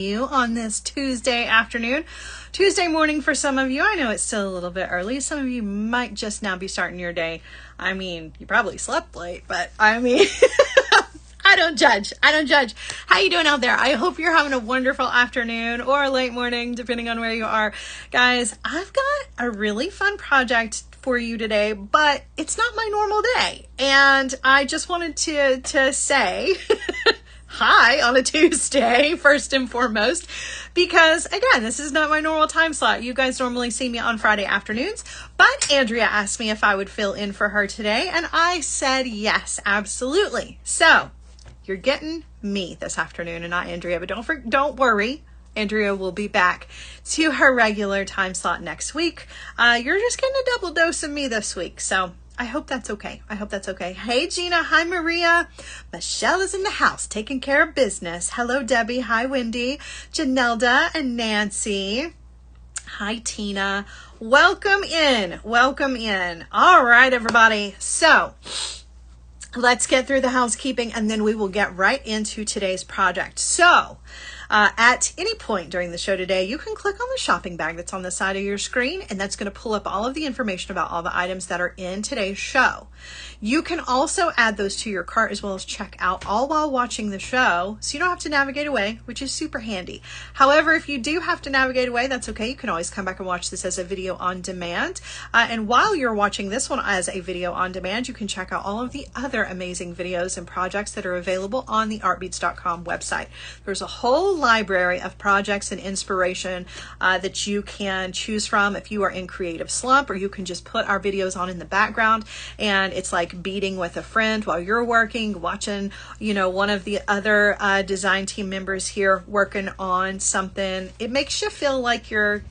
You on this Tuesday afternoon, Tuesday morning for some of you. I know it's still a little bit early. Some of you might just now be starting your day. I mean, you probably slept late, but I mean, I don't judge. How you doing out there? I hope you're having a wonderful afternoon or late morning, depending on where you are. Guys, I've got a really fun project for you today, but it's not my normal day. And I just wanted to say hi on a Tuesday, first and foremost, because again, this is not my normal time slot. You guys normally see me on Friday afternoons, but Andrea asked me if I would fill in for her today, and I said yes, absolutely. So you're getting me this afternoon and not Andrea, but don't worry. Andrea will be back to her regular time slot next week. You're just getting a double dose of me this week, so I hope that's okay. Hey, Gina. Hi, Maria. Michelle is in the house taking care of business. Hello, Debbie. Hi, Wendy. Janelda and Nancy. Hi, Tina. Welcome in. All right, everybody. So let's get through the housekeeping and then we will get right into today's project. So at any point during the show today, you can click on the shopping bag that's on the side of your screen, and that's going to pull up all of the information about all the items that are in today's show. You can also add those to your cart as well as check out all while watching the show, so you don't have to navigate away, which is super handy. However, if you do have to navigate away, that's okay. You can always come back and watch this as a video on demand. And while you're watching this one as a video on demand, you can check out all of the other amazing videos and projects that are available on the artbeads.com website. There's a whole library of projects and inspiration that you can choose from if you are in creative slump, or you can just put our videos on in the background and it's like beading with a friend while you're working, watching, one of the other design team members here working on something. It makes you feel like you're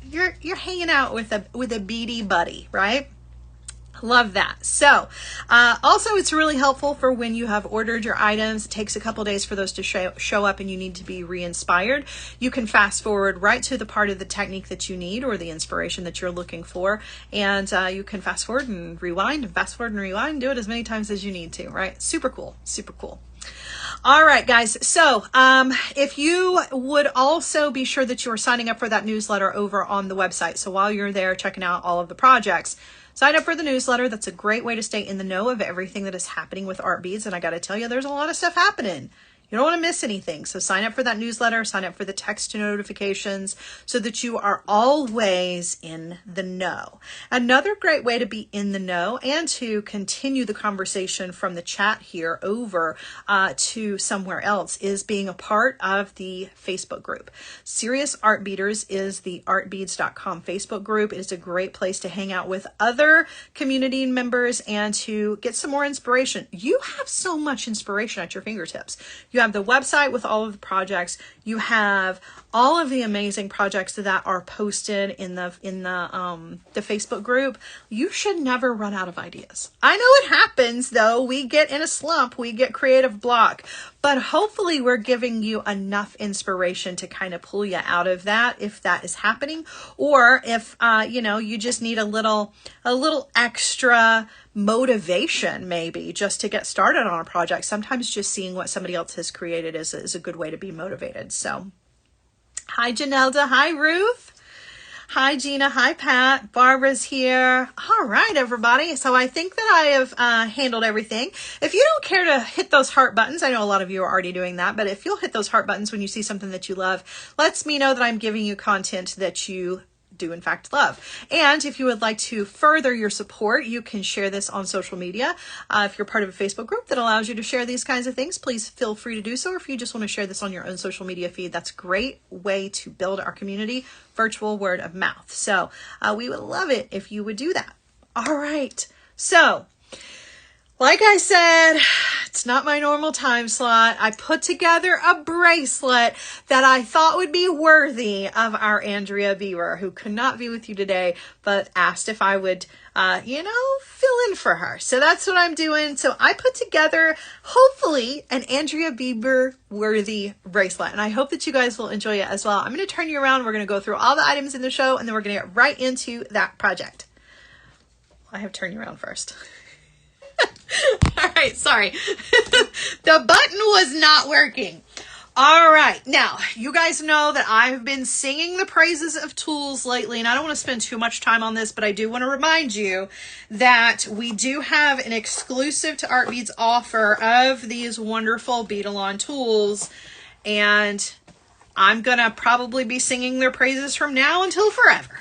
hanging out with a beady buddy, right? Love that. So also it's really helpful for when you have ordered your items. It takes a couple days for those to show up and you need to be re-inspired. You can fast forward right to the part of the technique that you need or the inspiration that you're looking for. And you can fast forward and rewind and fast forward and rewind. Do it as many times as you need to, right? Super cool. All right, guys. So if you would also be sure that you are signing up for that newsletter over on the website. So while you're there checking out all of the projects, sign up for the newsletter. That's a great way to stay in the know of everything that is happening with Art Beads. And I got to tell you, there's a lot of stuff happening. You don't want to miss anything. So sign up for that newsletter, sign up for the text notifications so that you are always in the know. Another great way to be in the know and to continue the conversation from the chat here over to somewhere else is being a part of the Facebook group. Serious Art Beaters is the artbeads.com Facebook group. It is a great place to hang out with other community members and to get some more inspiration. You have so much inspiration at your fingertips. You have the website with all of the projects. You have all of the amazing projects that are posted in the Facebook group. You should never run out of ideas. I know it happens though. We get in a slump, we get creative block, but hopefully we're giving you enough inspiration to kind of pull you out of that if that is happening, or if you just need a little extra motivation maybe just to get started on a project. Sometimes just seeing what somebody else has created is a good way to be motivated. So hi Janelda, hi Ruth, hi Gina, hi Pat, Barbara's here. All right, everybody. So I think that I have handled everything. If you don't care to hit those heart buttons, I know a lot of you are already doing that, but if you'll hit those heart buttons when you see something that you love, lets me know that I'm giving you content that you do in fact love. And if you would like to further your support, you can share this on social media. If you're part of a Facebook group that allows you to share these kinds of things, please feel free to do so. Or if you just want to share this on your own social media feed, that's a great way to build our community, virtual word of mouth. So we would love it if you would do that. All right. So like I said, it's not my normal time slot. I put together a bracelet that I thought would be worthy of our Andrea Beaver, who could not be with you today, but asked if I would, fill in for her. So that's what I'm doing. So I put together, hopefully, an Andrea Beaver worthy bracelet. And I hope that you guys will enjoy it as well. I'm going to turn you around. We're going to go through all the items in the show, and then we're going to get right into that project. I have to turn you around first. All right, sorry. The button was not working. All right. Now, you guys know that I've been singing the praises of tools lately, and I don't want to spend too much time on this, but I do want to remind you that we do have an exclusive to Art Beads offer of these wonderful Beeton tools, and I'm going to probably be singing their praises from now until forever.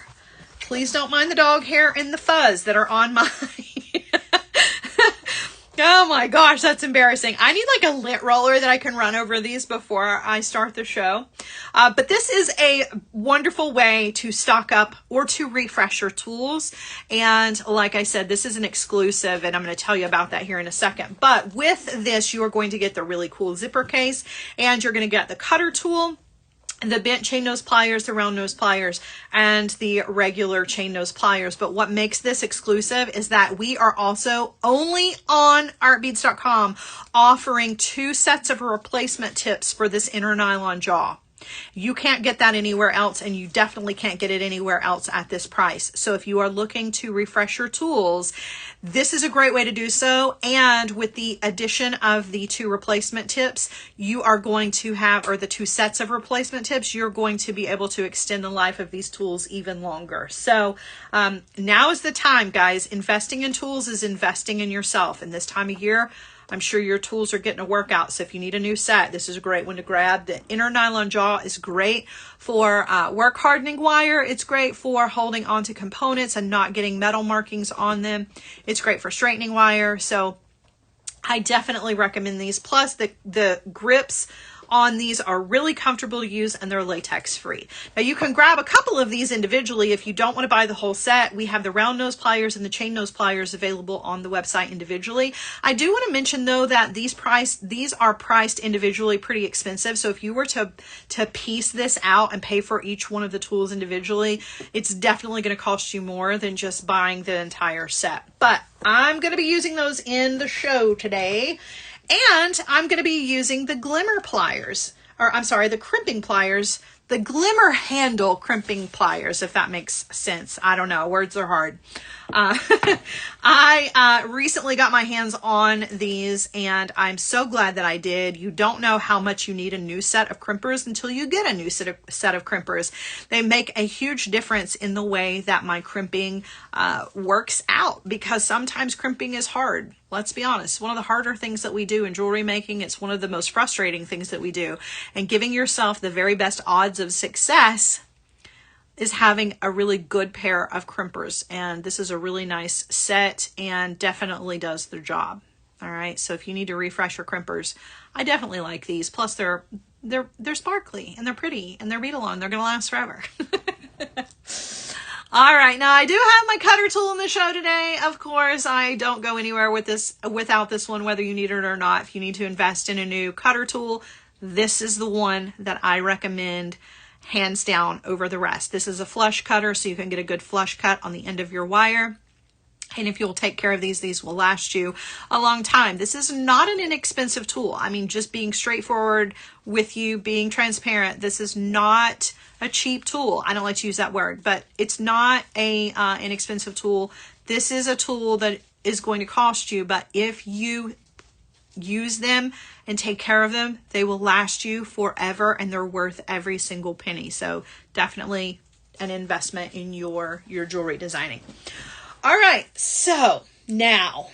Please don't mind the dog hair and the fuzz that are on my... Oh my gosh, that's embarrassing. I need like a lint roller that I can run over these before I start the show. But this is a wonderful way to stock up or to refresh your tools. And like I said, this is an exclusive, and I'm going to tell you about that here in a second. But with this, you are going to get the really cool zipper case, and you're going to get the cutter tool, the bent chain nose pliers, the round nose pliers, and the regular chain nose pliers. But what makes this exclusive is that we are also only on artbeads.com offering 2 sets of replacement tips for this inner nylon jaw. You can't get that anywhere else, and you definitely can't get it anywhere else at this price. So if you are looking to refresh your tools, this is a great way to do so. And with the addition of the 2 replacement tips, you are going to have, or the 2 sets of replacement tips, you're going to be able to extend the life of these tools even longer. So now is the time, guys. Investing in tools is investing in yourself. And this time of year, I'm sure your tools are getting a workout. So if you need a new set, this is a great one to grab. The inner nylon jaw is great for work hardening wire. It's great for holding onto components and not getting metal markings on them. It's great for straightening wire. So I definitely recommend these. Plus the grips on these are really comfortable to use, and they're latex free. Now you can grab a couple of these individually if you don't want to buy the whole set. We have the round nose pliers and the chain nose pliers available on the website individually. I do want to mention though that these are priced individually pretty expensive. So if you were to piece this out and pay for each one of the tools individually, it's definitely going to cost you more than just buying the entire set. But I'm going to be using those in the show today. And I'm going to be using the glimmer pliers, or I'm sorry, the crimping pliers, the glimmer handle crimping pliers, if that makes sense. I don't know. Words are hard. I recently got my hands on these, and I'm so glad that I did. You don't know how much you need a new set of crimpers until you get a new set of crimpers. They make a huge difference in the way that my crimping works out, because sometimes crimping is hard. Let's be honest, it's one of the harder things that we do in jewelry making. It's one of the most frustrating things that we do. And giving yourself the very best odds of success is having a really good pair of crimpers. And this is a really nice set and definitely does the job. All right, so if you need to refresh your crimpers, I definitely like these. Plus they're sparkly and they're pretty and they're bead-along. They're gonna last forever. All right, now I do have my cutter tool in the show today. Of course, I don't go anywhere with this without this one, whether you need it or not. If you need to invest in a new cutter tool, this is the one that I recommend hands down over the rest. This is a flush cutter, so you can get a good flush cut on the end of your wire. And if you'll take care of these will last you a long time. This is not an inexpensive tool. I mean, just being straightforward with you, being transparent, this is not a cheap tool. I don't like to use that word, but it's not a inexpensive tool. This is a tool that is going to cost you, but if you use them and take care of them, they will last you forever, and they're worth every single penny. So definitely an investment in your jewelry designing. All right, so now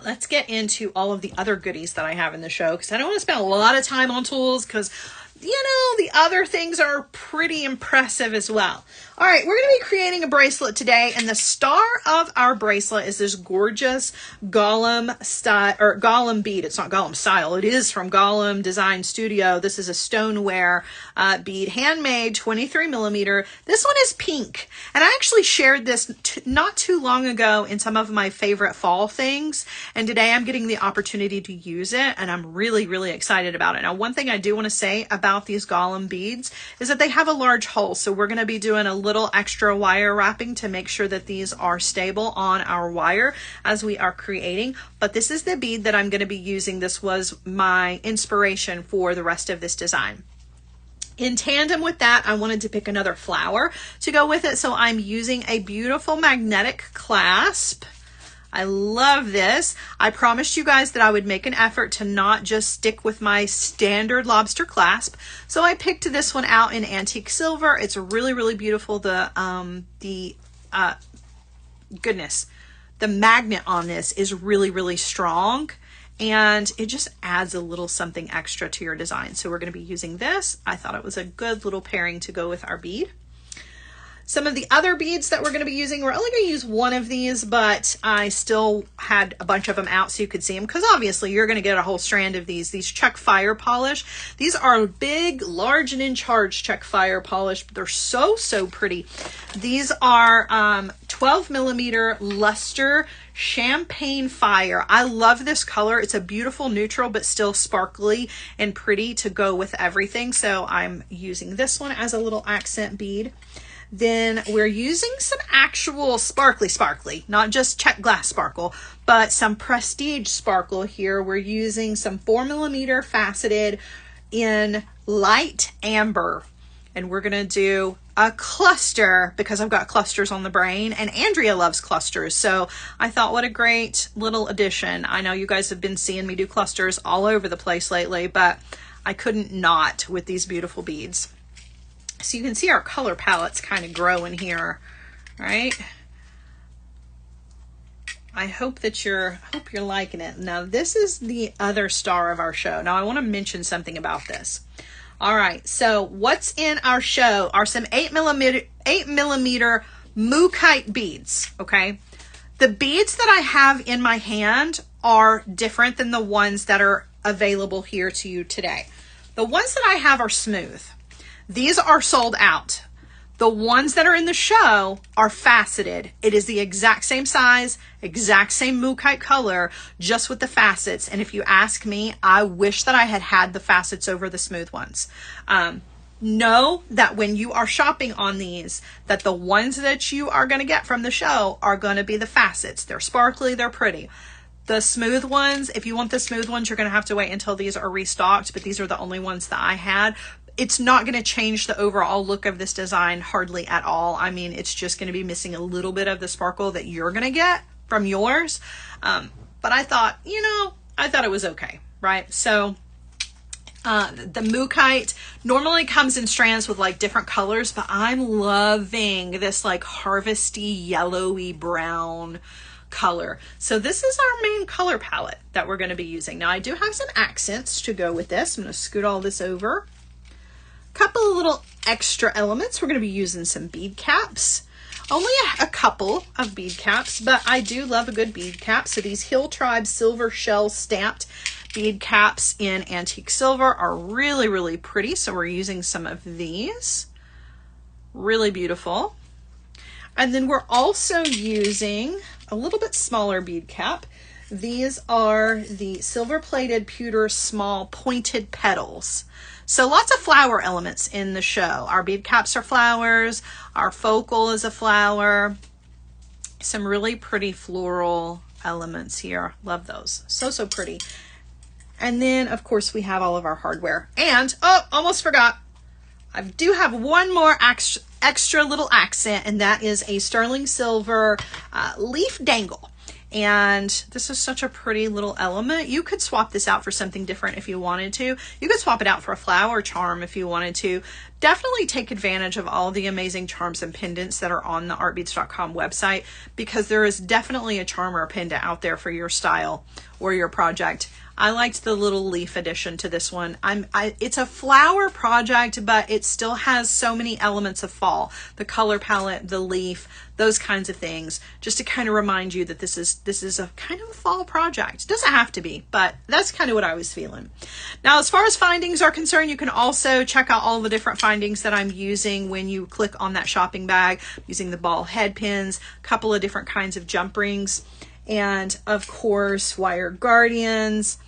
let's get into all of the other goodies that I have in the show, because I don't want to spend a lot of time on tools, because you know, the other things are pretty impressive as well. All right, we're going to be creating a bracelet today, and the star of our bracelet is this gorgeous Golem style, or Golem bead. It's not Golem style. It is from Golem Design Studio. This is a stoneware bead, handmade, 23 millimeter. This one is pink, and I actually shared this not too long ago in some of my favorite fall things, and today I'm getting the opportunity to use it, and I'm really, really excited about it. Now, one thing I do want to say about these Golem beads is that they have a large hole, so we're going to be doing a little extra wire wrapping to make sure that these are stable on our wire as we are creating. But this is the bead that I'm going to be using. This was my inspiration for the rest of this design. In tandem with that, I wanted to pick another flower to go with it, so I'm using a beautiful magnetic clasp. I love this. I promised you guys that I would make an effort to not just stick with my standard lobster clasp. So I picked this one out in antique silver. It's really, really beautiful. The magnet on this is really, really strong, and it just adds a little something extra to your design. So we're going to be using this. I thought it was a good little pairing to go with our bead. Some of the other beads that we're going to be using, we're only going to use one of these, but I still had a bunch of them out so you could see them, because obviously you're going to get a whole strand of these Czech fire polish. These are big, large, and in charge Czech fire polish, but they're so, so pretty. These are 12 millimeter luster champagne fire. I love this color. It's a beautiful neutral, but still sparkly and pretty to go with everything. So I'm using this one as a little accent bead. Then we're using some actual sparkly, not just Czech glass sparkle, but some Prestige sparkle here. We're using some 4 millimeter faceted in light amber. And we're going to do a cluster because I've got clusters on the brain, and Andrea loves clusters. So I thought, what a great little addition. I know you guys have been seeing me do clusters all over the place lately, but I couldn't not with these beautiful beads. So you can see our color palettes kind of growing here, right? I hope that you're liking it. Now this is the other star of our show. Now I want to mention something about this. All right, so what's in our show are some 8 millimeter Mookaite beads, okay? The beads that I have in my hand are different than the ones that are available here to you today. The ones that I have are smooth. These are sold out. The ones that are in the show are faceted. It is the exact same size, exact same Mookaite color, just with the facets. And if you ask me, I wish that I had had the facets over the smooth ones. Know that when you are shopping on these, that the ones that you are going to get from the show are going to be the facets. They're sparkly, they're pretty. The smooth ones, if you want the smooth ones, you're going to have to wait until these are restocked, but these are the only ones that I had. It's not going to change the overall look of this design hardly at all. I mean, it's just going to be missing a little bit of the sparkle that you're going to get from yours. But I thought, I thought it was okay, right? So the Mookaite normally comes in strands with like different colors, but I'm loving this like harvesty, yellowy brown color. So this is our main color palette that we're going to be using. Now I do have some accents to go with this. I'm going to scoot all this over. Couple of little extra elements. We're going to be using some bead caps. Only a couple of bead caps, but I do love a good bead cap. So these Hill Tribe silver shell stamped bead caps in antique silver are really, really pretty. So we're using some of these. Really beautiful. And then we're also using a little bit smaller bead cap. These are the silver plated pewter small pointed petals. So lots of flower elements in the show. Our bead caps are flowers. Our focal is a flower. Some really pretty floral elements here. Love those. So, so pretty. And then, of course, we have all of our hardware. And, oh, almost forgot. I do have one more extra little accent, and that is a sterling silver leaf dangle. And this is such a pretty little element. You could swap this out for something different if you wanted to. You could swap it out for a flower charm if you wanted to. Definitely take advantage of all the amazing charms and pendants that are on the artbeads.com website, because there is definitely a charm or a pendant out there for your style or your project. I liked the little leaf addition to this one. It's a flower project, but it still has so many elements of fall. The color palette, the leaf, those kinds of things, just to kind of remind you that this is a kind of a fall project. It doesn't have to be, but that's kind of what I was feeling. Now, as far as findings are concerned, you can also check out all the different findings that I'm using when you click on that shopping bag. I'm using the ball head pins, a couple of different kinds of jump rings, and of course, wire guardians.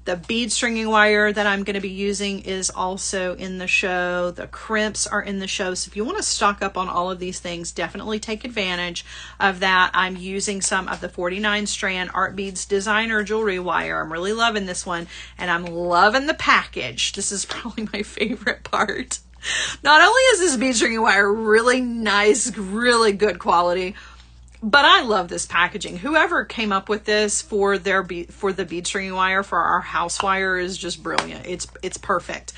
The bead stringing wire that I'm going to be using is also in the show. The crimps are in the show. So if you want to stock up on all of these things, definitely take advantage of that. I'm using some of the 49 strand Art Beads designer jewelry wire. I'm really loving this one, and I'm loving the package. This is probably my favorite part. Not only is this bead stringing wire really nice, really good quality, But I love this packaging. Whoever came up with this for the bead stringing wire for our house wire is just brilliant. It's perfect.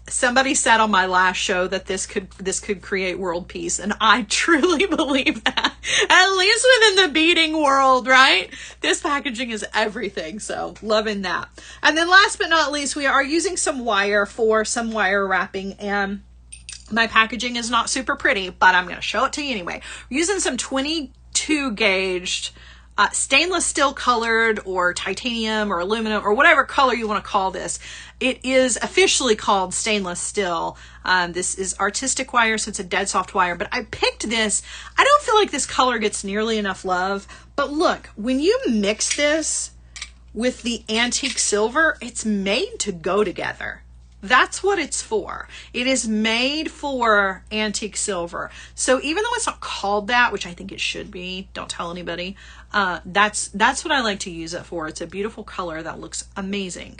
Somebody said on my last show that this could create world peace, and I truly believe that. At least within the beading world, right? This packaging is everything, so loving that. And then last but not least, we are using some wire for some wire wrapping, and my packaging is not super pretty, but I'm going to show it to you anyway. We're using some 22 gauged stainless steel colored or titanium or aluminum or whatever color you want to call this. It is officially called stainless steel. This is artistic wire, so it's a dead soft wire, but I picked this. I don't feel like this color gets nearly enough love, but look, when you mix this with the antique silver, it's made to go together. That's what it's for. It is made for antique silver. So even though it's not called that, which I think it should be, don't tell anybody, that's what I like to use it for. It's a beautiful color that looks amazing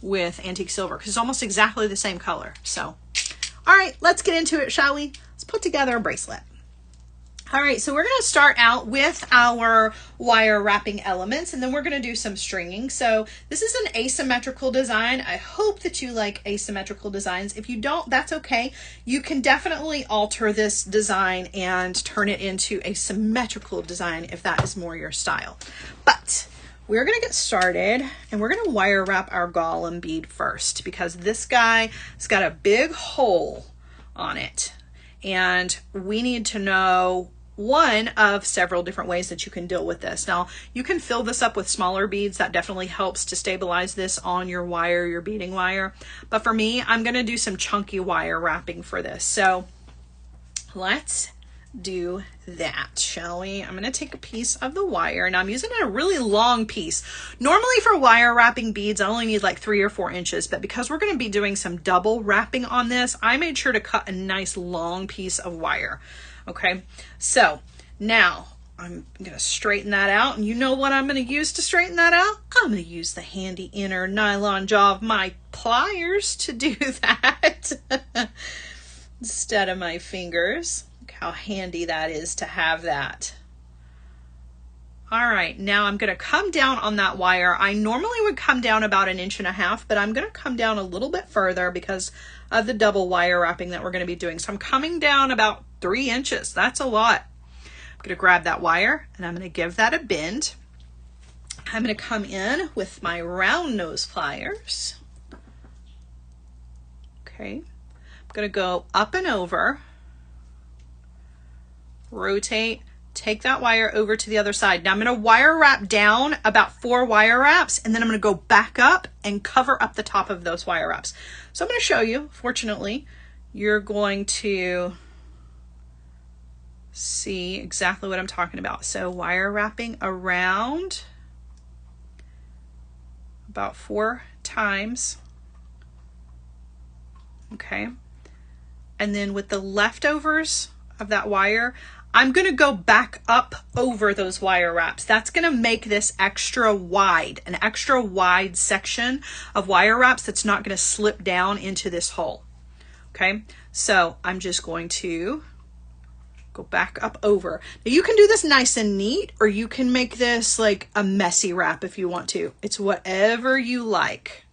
with antique silver because it's almost exactly the same color. So, all right, let's get into it, shall we? Let's put together a bracelet. All right, so we're going to start out with our wire wrapping elements, and then we're going to do some stringing. So this is an asymmetrical design. I hope that you like asymmetrical designs. If you don't, that's okay. You can definitely alter this design and turn it into a symmetrical design if that is more your style. But we're going to get started, and we're going to wire wrap our golem bead first because this guy has got a big hole on it, and we need to know one of several different ways that you can deal with this. Now, you can fill this up with smaller beads. That definitely helps to stabilize this on your wire, your beading wire. But for me, I'm going to do some chunky wire wrapping for this. So let's do that, shall we? I'm going to take a piece of the wire, and I'm using a really long piece. Normally for wire wrapping beads, I only need like 3 or 4 inches, but because we're going to be doing some double wrapping on this, I made sure to cut a nice long piece of wire. Okay, so now I'm going to straighten that out, and you know what I'm going to use to straighten that out? I'm going to use the handy inner nylon jaw of my pliers to do that instead of my fingers. Look how handy that is to have that. All right, now I'm going to come down on that wire. I normally would come down about 1.5 inches, but I'm going to come down a little bit further because of the double wire wrapping that we're going to be doing. So I'm coming down about 3 inches. That's a lot. I'm going to grab that wire, and I'm going to give that a bend. I'm going to come in with my round nose pliers. Okay. I'm going to go up and over, rotate, take that wire over to the other side. Now I'm going to wire wrap down about 4 wire wraps, and then I'm going to go back up and cover up the top of those wire wraps. So I'm going to show you. Fortunately, you're going to see exactly what I'm talking about. So wire wrapping around about 4 times. Okay. And then with the leftovers of that wire, I'm going to go back up over those wire wraps. That's going to make this extra wide, an extra wide section of wire wraps that's not going to slip down into this hole. Okay, so I'm just going to go back up over. Now you can do this nice and neat, or you can make this like a messy wrap if you want to. It's whatever you like.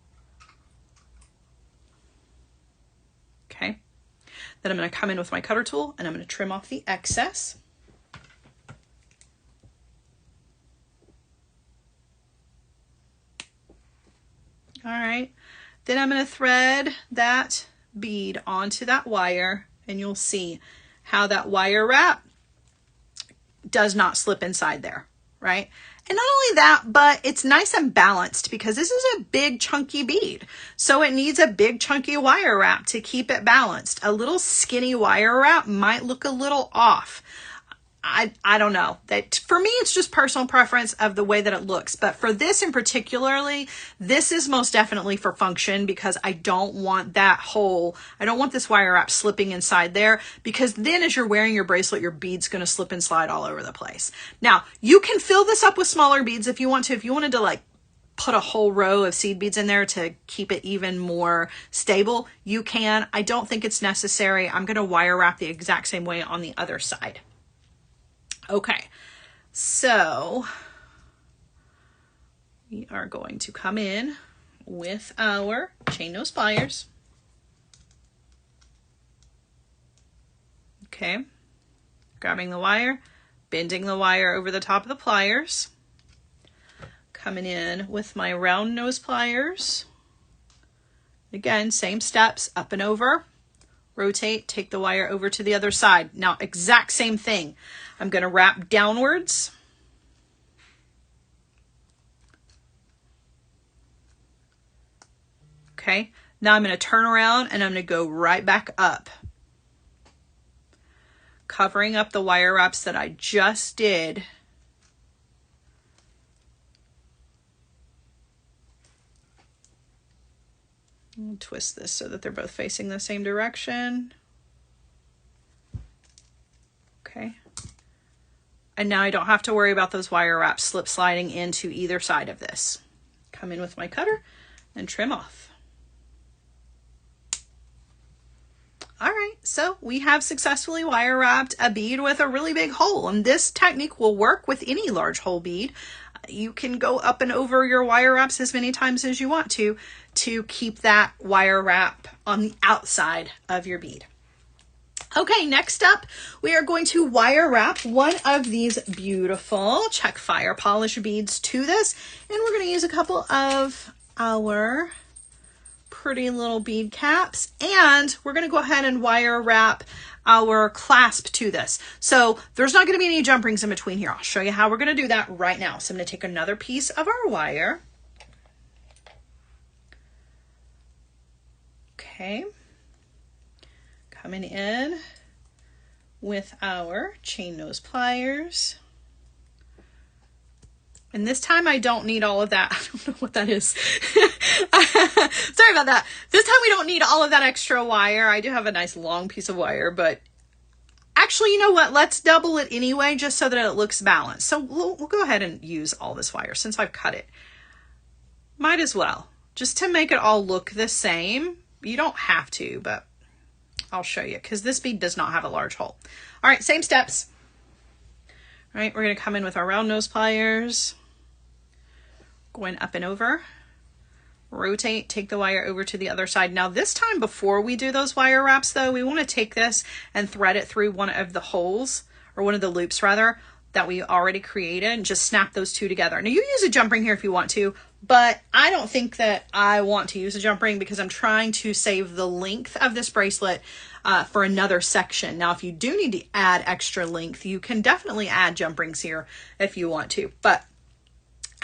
Okay. Then I'm going to come in with my cutter tool, and I'm going to trim off the excess. All right. Then I'm going to thread that bead onto that wire, and you'll see how that wire wrap does not slip inside there, right? And not only that, but it's nice and balanced because this is a big chunky bead. So it needs a big chunky wire wrap to keep it balanced. A little skinny wire wrap might look a little off. I don't know. That for me, it's just personal preference of the way that it looks. But for this in particularly, this is most definitely for function because I don't want that hole. I don't want this wire wrap slipping inside there because then as you're wearing your bracelet, your bead's going to slip and slide all over the place. Now, you can fill this up with smaller beads if you want to. If you wanted to like put a whole row of seed beads in there to keep it even more stable, you can. I don't think it's necessary. I'm going to wire wrap the exact same way on the other side. Okay, so we are going to come in with our chain nose pliers. Okay, grabbing the wire, bending the wire over the top of the pliers, coming in with my round nose pliers. Again, same steps, up and over, rotate, take the wire over to the other side. Now, exact same thing. I'm going to wrap downwards. Okay, now I'm going to turn around and I'm going to go right back up, covering up the wire wraps that I just did. I'll twist this so that they're both facing the same direction. Okay. And now I don't have to worry about those wire wraps slip sliding into either side of this. Come in with my cutter and trim off. All right, so we have successfully wire wrapped a bead with a really big hole, and this technique will work with any large hole bead. You can go up and over your wire wraps as many times as you want to keep that wire wrap on the outside of your bead. Okay, next up, we are going to wire wrap one of these beautiful check fire polish beads to this, and we're going to use a couple of our pretty little bead caps, and we're going to go ahead and wire wrap our clasp to this. So there's not going to be any jump rings in between here. I'll show you how we're going to do that right now. So I'm going to take another piece of our wire. Okay. Coming in with our chain nose pliers. And this time I don't need all of that. I don't know what that is. Sorry about that. This time we don't need all of that extra wire. I do have a nice long piece of wire, but actually, you know what? Let's double it anyway, just so that it looks balanced. So we'll go ahead and use all this wire since I've cut it. Might as well, just to make it all look the same. You don't have to, but I'll show you because this bead does not have a large hole. All right, same steps. All right, we're going to come in with our round nose pliers. Going up and over, rotate, take the wire over to the other side. Now this time before we do those wire wraps though, we want to take this and thread it through one of the holes, or one of the loops rather, that we already created, and just snap those two together. Now you use a jump ring here if you want to, but I don't think that I want to use a jump ring because I'm trying to save the length of this bracelet for another section. Now if you do need to add extra length, you can definitely add jump rings here if you want to, but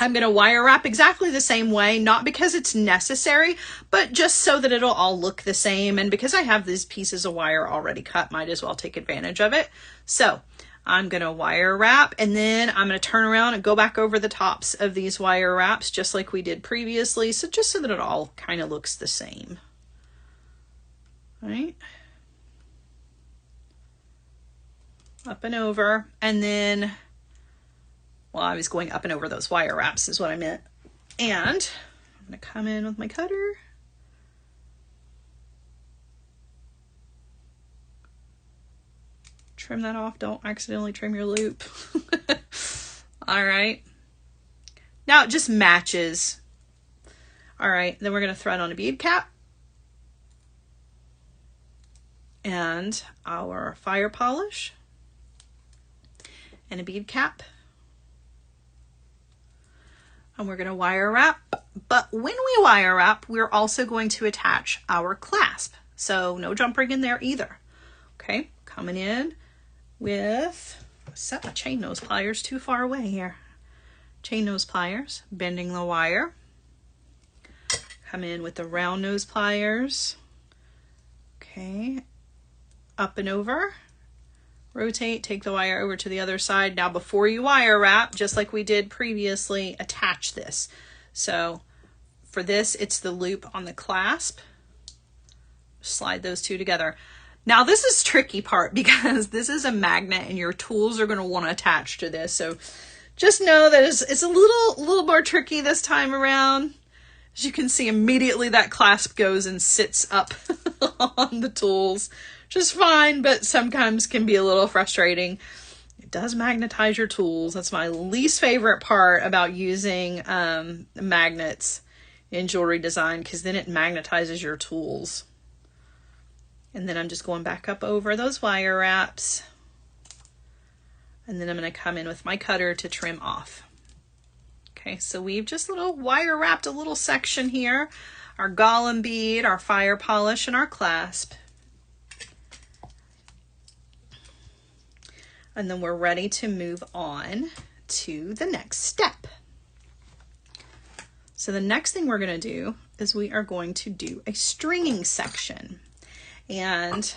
I'm going to wire wrap exactly the same way, not because it's necessary, but just so that it'll all look the same. And because I have these pieces of wire already cut, might as well take advantage of it. So I'm going to wire wrap, and then I'm going to turn around and go back over the tops of these wire wraps just like we did previously. So just so that it all kind of looks the same. All right. Up and over, and then, well, I was going up and over those wire wraps is what I meant. And I'm going to come in with my cutter. Trim that off. Don't accidentally trim your loop. All right. Now it just matches. All right. Then we're going to thread on a bead cap. And our fire polish. And a bead cap. And we're going to wire wrap, but when we wire wrap, we're also going to attach our clasp. So no jump ring in there either. Okay, coming in with, set my chain nose pliers too far away here. Chain nose pliers, bending the wire. Come in with the round nose pliers. Okay, up and over. Rotate, take the wire over to the other side. Now before you wire wrap, just like we did previously, attach this. So for this, it's the loop on the clasp. Slide those two together. Now this is tricky part because this is a magnet and your tools are going to want to attach to this. So just know that it's a little more tricky this time around. As you can see, immediately that clasp goes and sits up on the tools. Just fine, but sometimes can be a little frustrating. It does magnetize your tools. That's my least favorite part about using magnets in jewelry design, because then it magnetizes your tools. And then I'm just going back up over those wire wraps. And then I'm going to come in with my cutter to trim off. Okay, so we've just wire wrapped a little section here. Our golem bead, our fire polish, and our clasp. And then we're ready to move on to the next step. So the next thing we're going to do is we are going to do a stringing section. And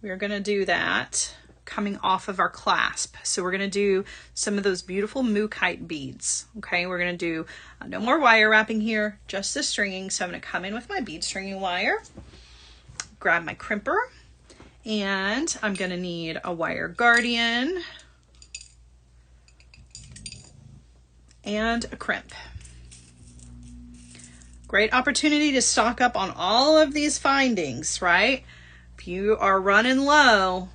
we're going to do that coming off of our clasp. So we're going to do some of those beautiful Mookaite beads. Okay, we're going to do no more wire wrapping here, just the stringing. So I'm going to come in with my bead stringing wire, grab my crimper, and I'm going to need a wire guardian and a crimp. Great opportunity to stock up on all of these findings, right? If you are running low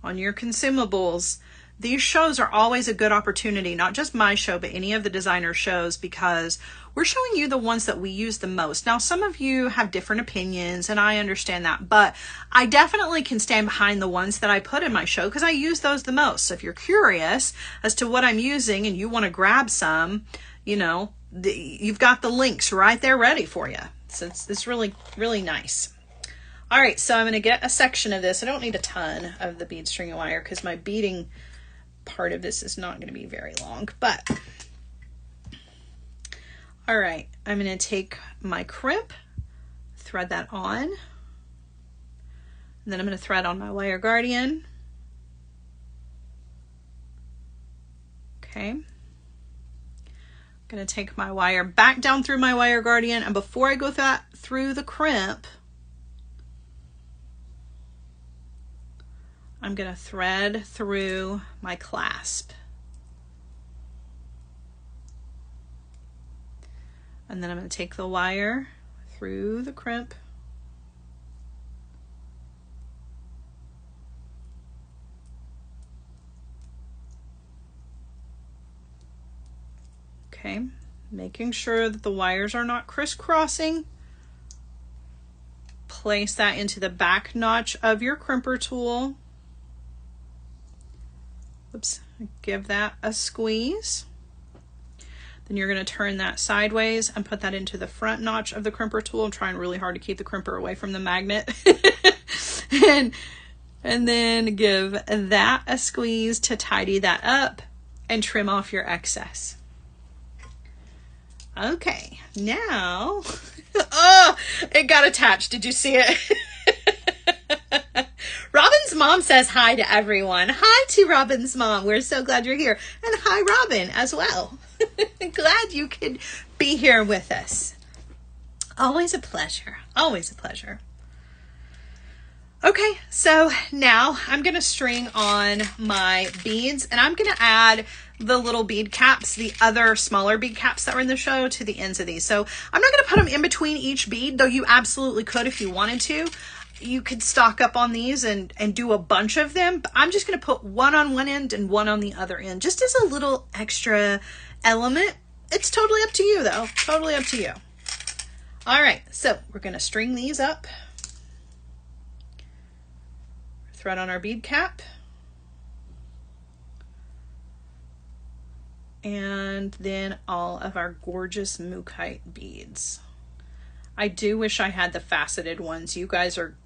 on your consumables, these shows are always a good opportunity, not just my show, but any of the designer shows, because we're showing you the ones that we use the most. Now, some of you have different opinions, and I understand that, but I definitely can stand behind the ones that I put in my show because I use those the most. So if you're curious as to what I'm using and you want to grab some, you know, you've got the links right there ready for you. So it's really, really nice. All right, so I'm going to get a section of this. I don't need a ton of the bead string wire because my beading part of this is not going to be very long, but all right, I'm going to take my crimp, thread that on, and then I'm going to thread on my wire guardian. Okay. I'm going to take my wire back down through my wire guardian, and before I go through the crimp, I'm going to thread through my clasp. And then I'm going to take the wire through the crimp. Okay, making sure that the wires are not crisscrossing. Place that into the back notch of your crimper tool. Oops, give that a squeeze. Then you're going to turn that sideways and put that into the front notch of the crimper tool. I'm trying really hard to keep the crimper away from the magnet. and then give that a squeeze to tidy that up and trim off your excess. Okay, now, oh, it got attached. Did you see it? Robin's mom says hi to everyone. Hi to Robin's mom. We're so glad you're here. And hi, Robin, as well. Glad you could be here with us. Always a pleasure. Always a pleasure. Okay, so now I'm going to string on my beads, and I'm going to add the little bead caps, the other smaller bead caps that were in the show, to the ends of these. So I'm not going to put them in between each bead, though you absolutely could if you wanted to. You could stock up on these and do a bunch of them. But I'm just going to put one on one end and one on the other end, just as a little extra element. It's totally up to you, though. Totally up to you. All right, so we're going to string these up. Thread on our bead cap. And then all of our gorgeous Mookaite beads. I do wish I had the faceted ones. You guys are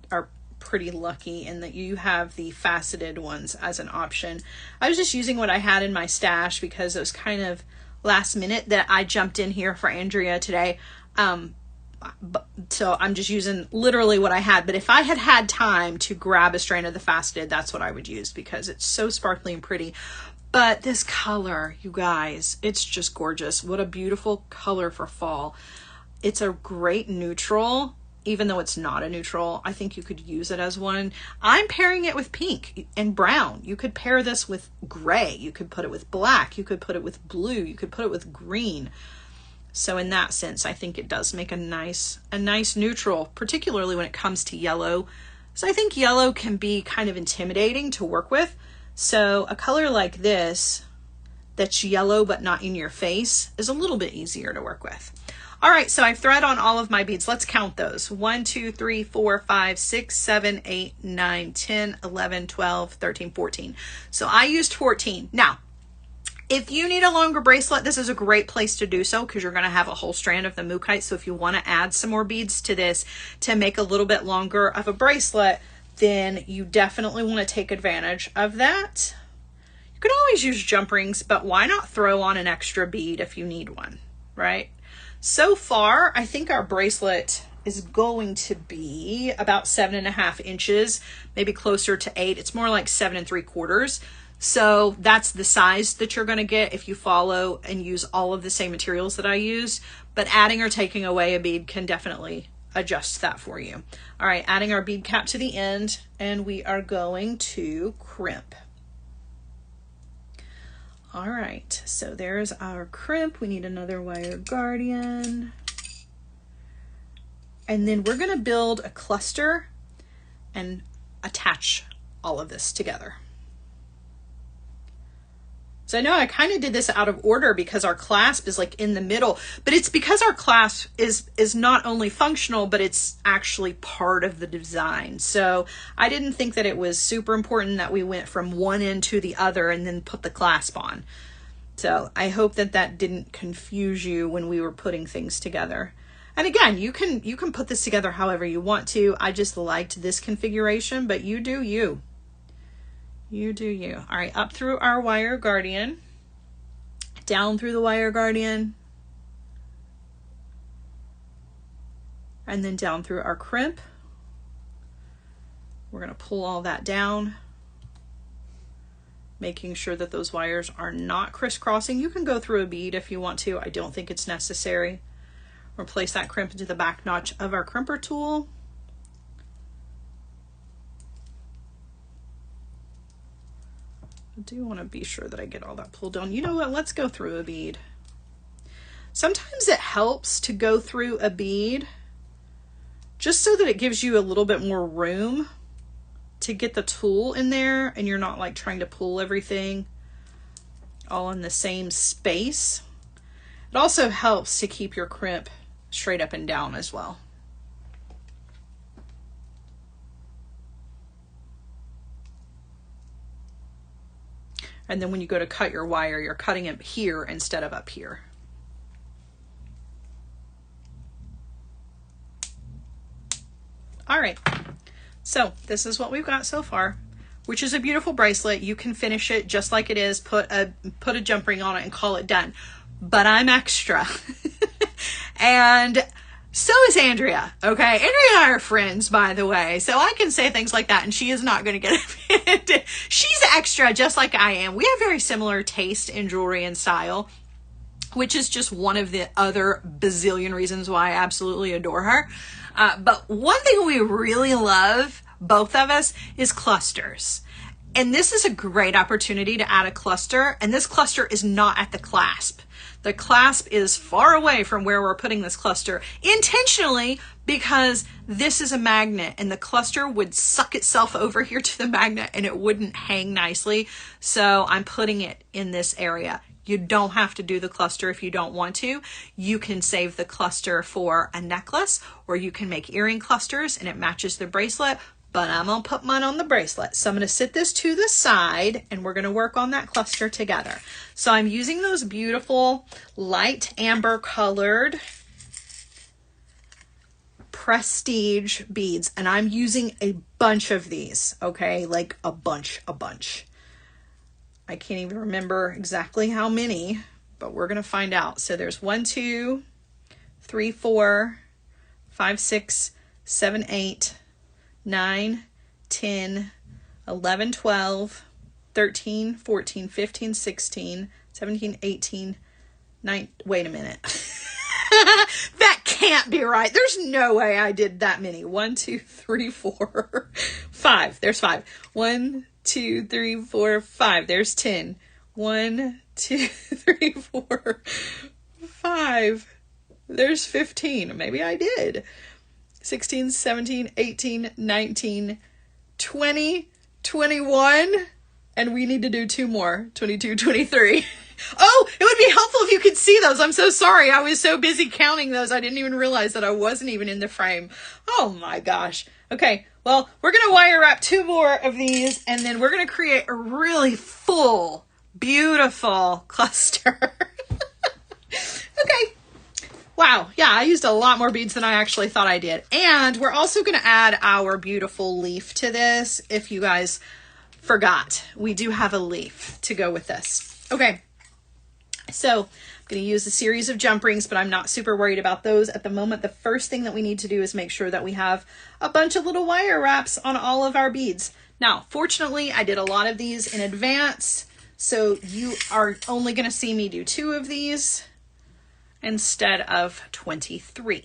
pretty lucky in that you have the faceted ones as an option. I was just using what I had in my stash because it was kind of last minute that I jumped in here for Andrea today. So I'm just using literally what I had. But if I had had time to grab a strand of the faceted, that's what I would use because it's so sparkly and pretty. But this color, you guys, it's just gorgeous. What a beautiful color for fall. It's a great neutral, even though it's not a neutral. I think you could use it as one. I'm pairing it with pink and brown. You could pair this with gray. You could put it with black. You could put it with blue. You could put it with green. So in that sense, I think it does make a nice neutral, particularly when it comes to yellow. So I think yellow can be kind of intimidating to work with. So a color like this that's yellow but not in your face is a little bit easier to work with. All right, so I've thread on all of my beads. Let's count those. 1, 2, 3, 4, 5, 6, 7, 8, 9, 10, 11, 12, 13, 14. So I used 14. Now, if you need a longer bracelet, this is a great place to do so because you're going to have a whole strand of the Mookaite. So if you want to add some more beads to this to make a little bit longer of a bracelet, then you definitely want to take advantage of that. You can always use jump rings, but why not throw on an extra bead if you need one, right? So far, I think our bracelet is going to be about 7.5 inches, maybe closer to 8. It's more like 7 3/4. So that's the size that you're going to get if you follow and use all of the same materials that I use. But adding or taking away a bead can definitely adjust that for you. All right, adding our bead cap to the end, and we are going to crimp. All right, so there's our crimp. We need another wire guardian. And then we're going to build a cluster and attach all of this together. So I know I kind of did this out of order because our clasp is like in the middle, but it's because our clasp is not only functional, but it's actually part of the design. So I didn't think that it was super important that we went from one end to the other and then put the clasp on. So I hope that that didn't confuse you when we were putting things together. And again, you can put this together however you want to. I just liked this configuration, but you do you. You do you. All right, up through our wire guardian, down through the wire guardian, and then down through our crimp. We're going to pull all that down, making sure that those wires are not crisscrossing. You can go through a bead if you want to. I don't think it's necessary. We'll place that crimp into the back notch of our crimper tool. I do want to be sure that I get all that pulled down. You know what? Let's go through a bead. Sometimes it helps to go through a bead just so that it gives you a little bit more room to get the tool in there and you're not like trying to pull everything all in the same space. It also helps to keep your crimp straight up and down as well. And then when you go to cut your wire, you're cutting it here instead of up here. All right, so this is what we've got so far, which is a beautiful bracelet. You can finish it just like it is, put a jump ring on it and call it done. But I'm extra. And so is Andrea, okay? Andrea and I are friends, by the way, so I can say things like that and she is not going to get offended. She's extra just like I am. We have very similar taste in jewelry and style, which is just one of the other bazillion reasons why I absolutely adore her. But one thing we really love, both of us, is clusters. And this is a great opportunity to add a cluster, and this cluster is not at the clasp. The clasp is far away from where we're putting this cluster intentionally because this is a magnet and the cluster would suck itself over here to the magnet and it wouldn't hang nicely. So I'm putting it in this area. You don't have to do the cluster if you don't want to. You can save the cluster for a necklace or you can make earring clusters and it matches the bracelet. But I'm going to put mine on the bracelet. So I'm going to sit this to the side and we're going to work on that cluster together. So I'm using those beautiful light amber colored Prestige beads. And I'm using a bunch of these, okay? Like a bunch. I can't even remember exactly how many, but we're going to find out. So there's 1, 2, 3, 4, 5, 6, 7, 8, 9, 10, 11, 12, 13, 14, 15, 16, 17, 18, 19, wait a minute. That can't be right. There's no way I did that many. 1, 2, 3, 4, 5. There's 5. 1, 2, 3, 4, 5. There's 10. 1, 2, 3, 4, 5. There's 15. Maybe I did. 16, 17, 18, 19, 20, 21, And we need to do 2 more, 22, 23. Oh, it would be helpful if you could see those. I'm so sorry. I was so busy counting those. I didn't even realize that I wasn't even in the frame. Oh my gosh. Okay. Well, we're going to wire wrap 2 more of these, and then we're going to create a really full, beautiful cluster. Okay. Wow. Yeah, I used a lot more beads than I actually thought I did. And we're also going to add our beautiful leaf to this. If you guys forgot, we do have a leaf to go with this. Okay. So I'm going to use a series of jump rings, but I'm not super worried about those at the moment. The first thing that we need to do is make sure that we have a bunch of little wire wraps on all of our beads. Now, fortunately, I did a lot of these in advance, so you are only going to see me do 2 of these instead of 23.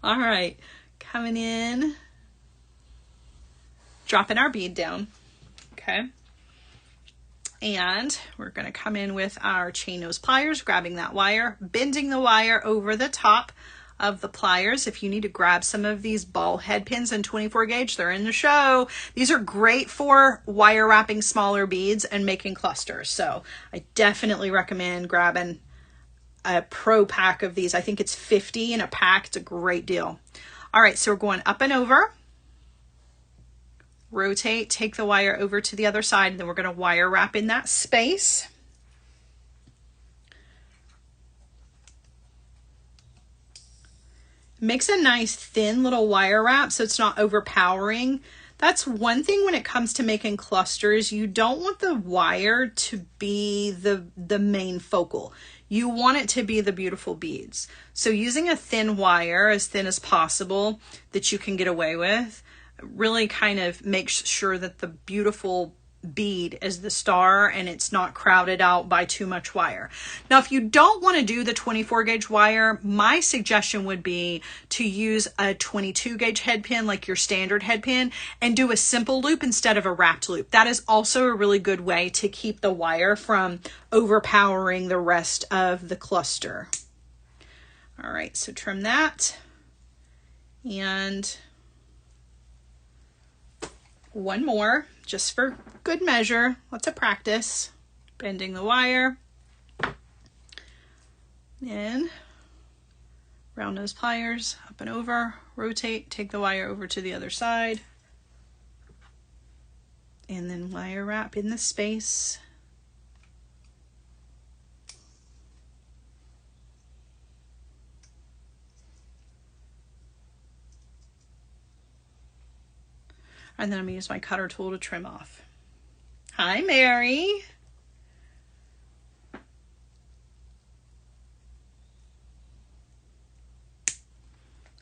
All right, coming in, dropping our bead down. Okay. And we're going to come in with our chain nose pliers, grabbing that wire, bending the wire over the top of the pliers. If you need to grab some of these ball head pins in 24 gauge, they're in the show. These are great for wire wrapping smaller beads and making clusters. So I definitely recommend grabbing a pro pack of these. I think it's 50 in a pack. It's a great deal. All right, so we're going up and over. Rotate, take the wire over to the other side, and then we're going to wire wrap in that space. Makes a nice thin little wire wrap so it's not overpowering. That's one thing when it comes to making clusters. You don't want the wire to be the main focal. You want it to be the beautiful beads. So using a thin wire, as thin as possible, that you can get away with, really kind of makes sure that the beautiful bead is the star and it's not crowded out by too much wire. Now, if you don't want to do the 24 gauge wire, my suggestion would be to use a 22 gauge head pin, like your standard head pin, and do a simple loop instead of a wrapped loop. That is also a really good way to keep the wire from overpowering the rest of the cluster. All right, so trim that, and one more just for good measure. Lots of practice. Bending the wire. And round nose pliers, up and over, rotate, take the wire over to the other side. And then wire wrap in the space. And then I'm going to use my cutter tool to trim off. Hi, Mary.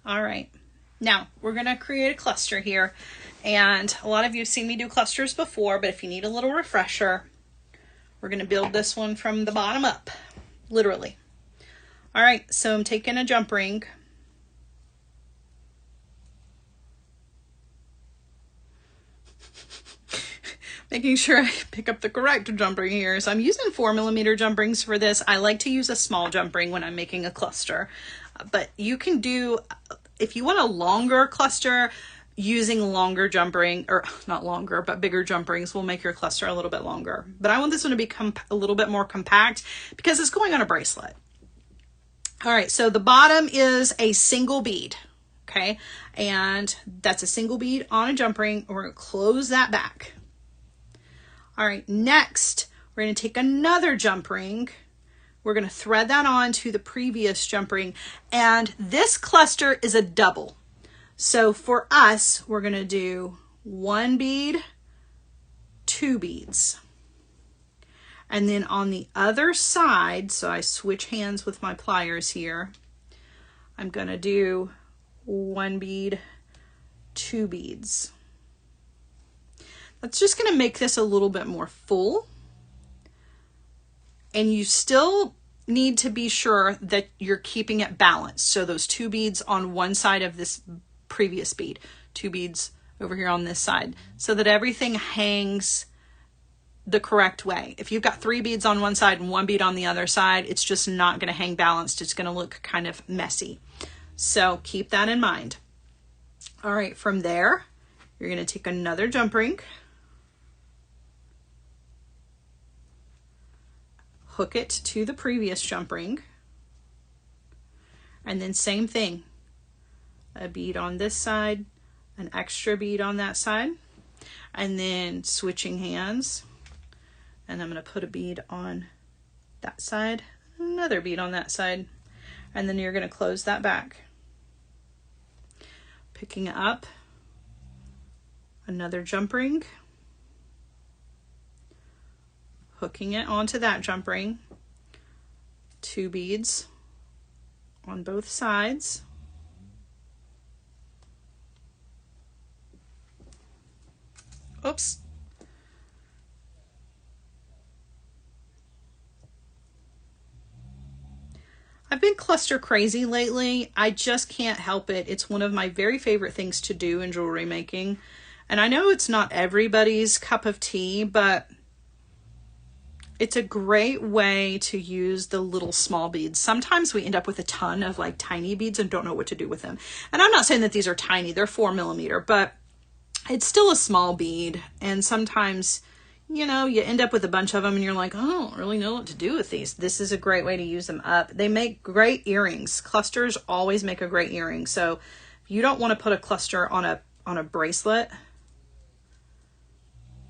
All right. Now, we're going to create a cluster here. And a lot of you have seen me do clusters before, but if you need a little refresher, we're going to build this one from the bottom up, literally. All right, so I'm taking a jump ring. Making sure I pick up the correct jump ring here. So I'm using 4mm jump rings for this. I like to use a small jump ring when I'm making a cluster. But you can do, if you want a longer cluster, using longer jump ring, or not longer, but bigger jump rings will make your cluster a little bit longer. But I want this one to be a little bit more compact because it's going on a bracelet. All right, so the bottom is a single bead, okay? And that's a single bead on a jump ring. We're gonna close that back. All right, next, we're going to take another jump ring. We're going to thread that on to the previous jump ring. And this cluster is a double. So for us, we're going to do 1 bead, 2 beads. And then on the other side, so I switch hands with my pliers here, I'm going to do 1 bead, 2 beads. That's just going to make this a little bit more full. And you still need to be sure that you're keeping it balanced. So those 2 beads on one side of this previous bead, 2 beads over here on this side, so that everything hangs the correct way. If you've got 3 beads on one side and 1 bead on the other side, it's just not going to hang balanced. It's going to look kind of messy. So keep that in mind. All right, from there, you're going to take another jump ring. hook it to the previous jump ring, and then same thing, a bead on this side, an extra bead on that side, and then switching hands, and I'm going to put a bead on that side, another bead on that side, and then you're going to close that back, picking it up, another jump ring, hooking it onto that jump ring, 2 beads on both sides, oops, I've been cluster crazy lately. I just can't help it. It's one of my very favorite things to do in jewelry making. And I know it's not everybody's cup of tea, but it's a great way to use the little small beads. Sometimes we end up with a ton of like tiny beads and don't know what to do with them. And I'm not saying that these are tiny, they're 4mm, but it's still a small bead. And sometimes, you know, you end up with a bunch of them and you're like, oh, I don't really know what to do with these. This is a great way to use them up. They make great earrings. Clusters always make a great earring. So if you don't want to put a cluster on a bracelet,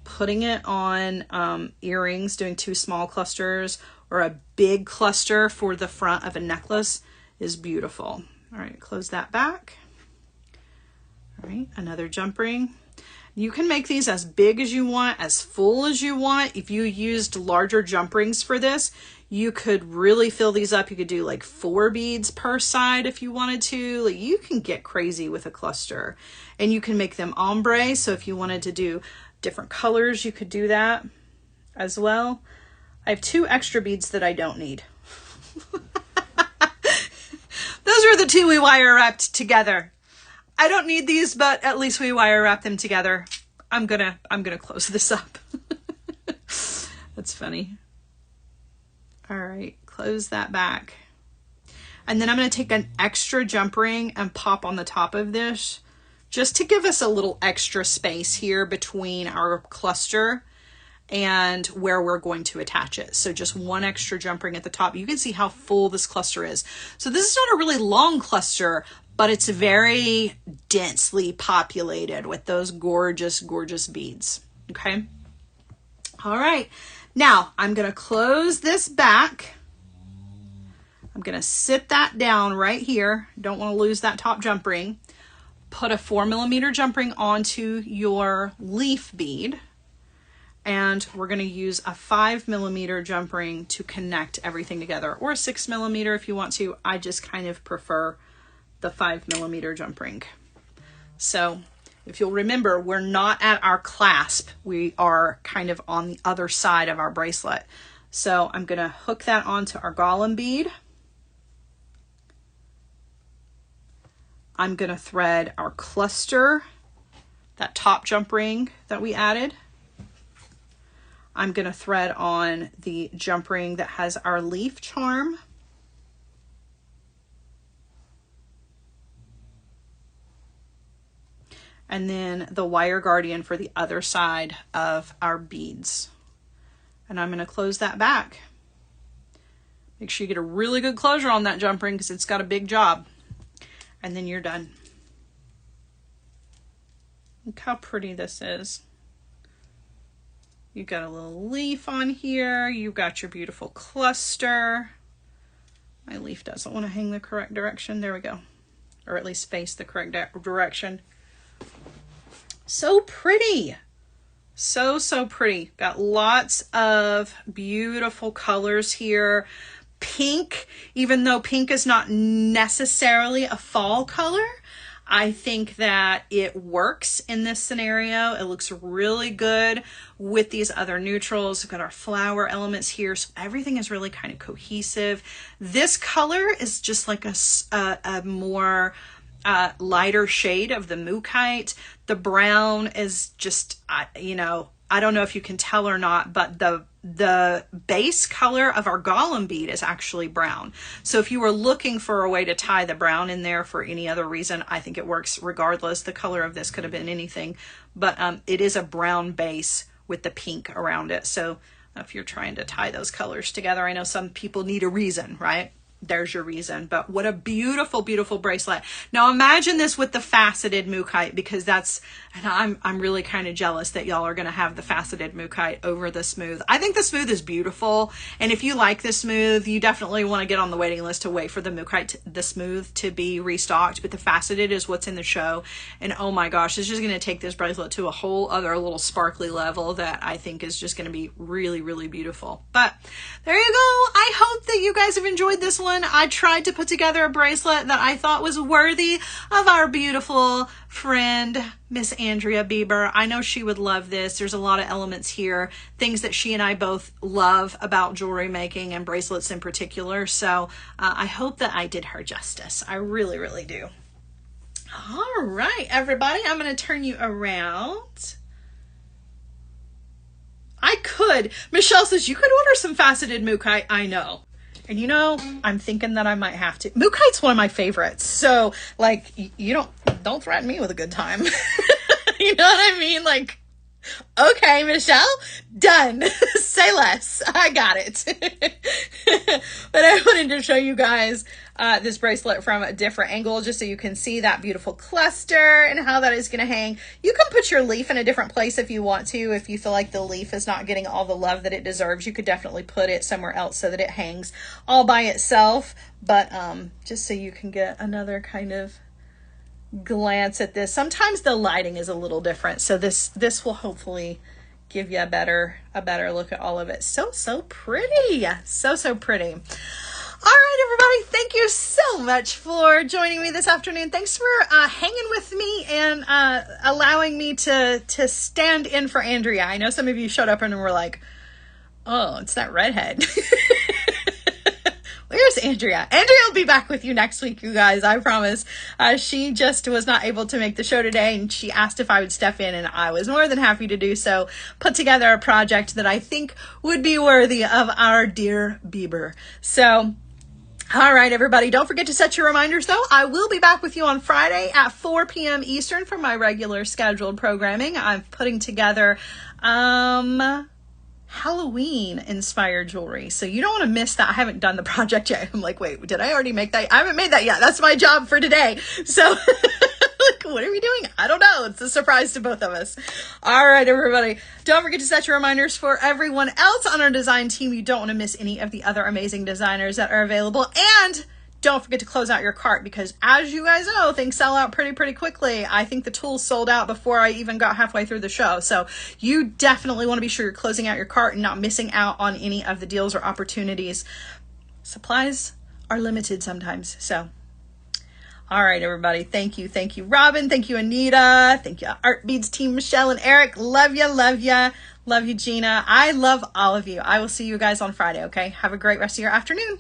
putting it on earrings, doing 2 small clusters or a big cluster for the front of a necklace is beautiful. All right, close that back. All right, another jump ring. You can make these as big as you want, as full as you want. If you used larger jump rings for this, you could really fill these up. You could do like 4 beads per side if you wanted to. Like, you can get crazy with a cluster, and you can make them ombre. So if you wanted to do different colors, you could do that as well. I have 2 extra beads that I don't need. Those are the 2 we wire wrapped together. I don't need these, but at least we wire wrap them together. I'm gonna close this up. That's funny. All right, close that back. And then I'm gonna take an extra jump ring and pop on the top of this, just to give us a little extra space here between our cluster and where we're going to attach it. So just 1 extra jump ring at the top. You can see how full this cluster is. So this is not a really long cluster, but it's very densely populated with those gorgeous, gorgeous beads. Okay. All right. Now I'm going to close this back. I'm going to sit that down right here. Don't want to lose that top jump ring. Put a 4mm jump ring onto your leaf bead. And we're going to use a 5mm jump ring to connect everything together, or a 6mm if you want to. I just kind of prefer the 5mm jump ring. So if you'll remember, we're not at our clasp. We are kind of on the other side of our bracelet. So I'm going to hook that onto our golem bead. I'm going to thread our cluster, that top jump ring that we added. I'm going to thread on the jump ring that has our leaf charm. And then the wire guardian for the other side of our beads. And I'm going to close that back. Make sure you get a really good closure on that jump ring because it's got a big job. And then you're done. Look how pretty this is. You've got a little leaf on here. You've got your beautiful cluster. My leaf doesn't want to hang the correct direction. There we go. Or at least face the correct direction. So pretty. So pretty. Got lots of beautiful colors here. Pink, even though pink is not necessarily a fall color, I think that it works in this scenario. It looks really good with these other neutrals. We've got our flower elements here, so everything is really kind of cohesive. This color is just like a more lighter shade of the Mookaite. The brown is just, you know, I don't know if you can tell or not, but the base color of our golem bead is actually brown. So if you were looking for a way to tie the brown in there for any other reason, I think it works regardless. The color of this could have been anything, but it is a brown base with the pink around it. So if you're trying to tie those colors together. I know some people need a reason, right? There's your reason. But what a beautiful, beautiful bracelet. Now imagine this with the faceted Mookaite, because that's, and I'm really kind of jealous that y'all are going to have the faceted Mookaite over the smooth. I think the smooth is beautiful. And if you like the smooth, you definitely want to get on the waiting list to wait for the Mookaite, the smooth to be restocked. But the faceted is what's in the show. And oh my gosh, it's just going to take this bracelet to a whole other little sparkly level that I think is just going to be really, really beautiful. But there you go. I hope that you guys have enjoyed this one. I tried to put together a bracelet that I thought was worthy of our beautiful friend, Miss Andrea Bieber. I know she would love this. There's a lot of elements here, things that she and I both love about jewelry making and bracelets in particular. So I hope that I did her justice. I really, really do. All right, everybody, I'm going to turn you around. I could. Michelle says, you could order some faceted Mookaite. I know. And you know, I'm thinking that I might have to. Mookaite's one of my favorites. So like, you don't threaten me with a good time. You know what I mean? Like, okay, Michelle, done. Say less. I got it. But I wanted to show you guys this bracelet from a different angle, just so you can see that beautiful cluster and how that is going to hang. You can put your leaf in a different place if you want to. If you feel like the leaf is not getting all the love that it deserves, you could definitely put it somewhere else so that it hangs all by itself. But just so you can get another kind of glance at this. Sometimes the lighting is a little different, so this will hopefully give you a better look at all of it. So pretty. So pretty. All right, everybody, thank you so much for joining me this afternoon. Thanks for hanging with me and allowing me to stand in for Andrea. I know some of you showed up and were like, oh, it's that redhead. Where's Andrea? Andrea will be back with you next week, you guys. I promise. She just was not able to make the show today, and she asked if I would step in, and I was more than happy to do so. Put together a project that I think would be worthy of our dear Bieber. So, all right, everybody. Don't forget to set your reminders, though. I will be back with you on Friday at 4 p.m. Eastern for my regular scheduled programming. I'm putting together Halloween inspired jewelry, so you don't want to miss that. I haven't done the project yet. I'm like, wait, did I already make that? I haven't made that yet. That's my job for today. So like, what are we doing? I don't know. It's a surprise to both of us. All right, everybody, don't forget to set your reminders for everyone else on our design team. You don't want to miss any of the other amazing designers that are available. And don't forget to close out your cart, because as you guys know, things sell out pretty quickly. I think the tools sold out before I even got halfway through the show. So you definitely want to be sure you're closing out your cart and not missing out on any of the deals or opportunities. Supplies are limited sometimes. So, all right, everybody. Thank you. Thank you, Robin. Thank you, Anita. Thank you, Art Beads team, Michelle and Eric. Love you. Love you. Love you, Gina. I love all of you. I will see you guys on Friday. Okay. Have a great rest of your afternoon.